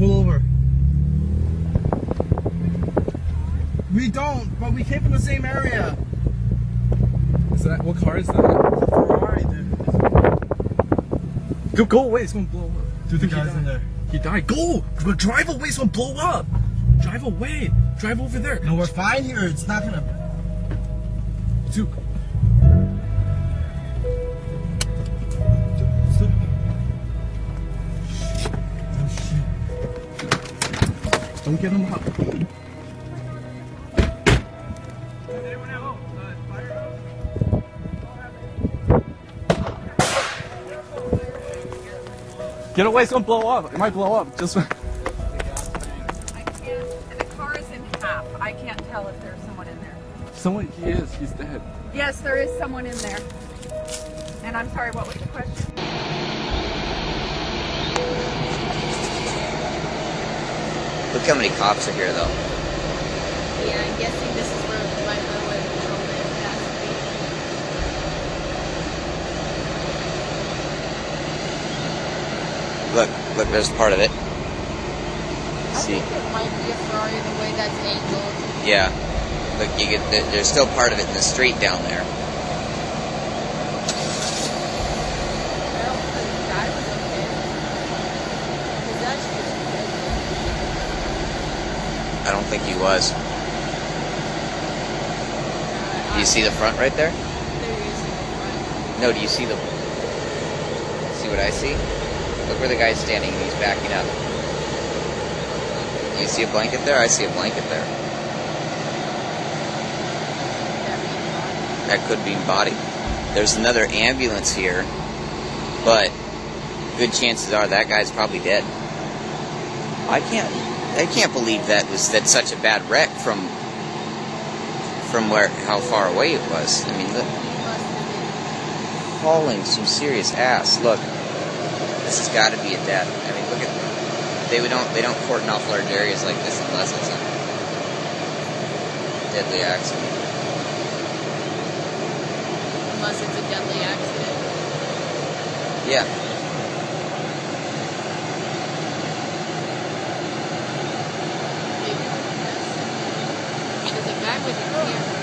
Pull over. We don't, but we came from the same area. Is that, what car is that? It's a Ferrari, dude. Go away, it's gonna blow up. Dude, the guy's in there. He died. Go! Drive away, it's gonna blow up! Drive away! Drive over there. No, we're fine here. It's not gonna... Dude. Oh, shit. Don't get him up. Get away, it's gonna blow up. It might blow up. Just. I can't. The car is in half. I can't tell if there's someone in there. Someone, he is. He's dead. Yes, there is someone in there. And I'm sorry, what was the question? Look how many cops are here, though. Yeah, I'm guessing this is where my highway patrol has to be. Look, there's part of it. I See? think it might be a Ferrari the way that's angled. Yeah. Look, you get there's still part of it in the street down there. Well, the guy was okay. His actually was good. I don't think he was. Do you see the front right there? There is in the front. No, do you see the... See what I see? Look where the guy's standing and he's backing up. You see a blanket there? I see a blanket there. That could be body. There's another ambulance here, but good chances are that guy's probably dead. I can't believe that's such a bad wreck from how far away it was. I mean, look, hauling some serious ass. Look, this has got to be a death. I mean, look at they don't cordon off large areas like this unless it's a deadly accident. Unless it's a deadly accident. Yeah. Maybe. Because the guy was here.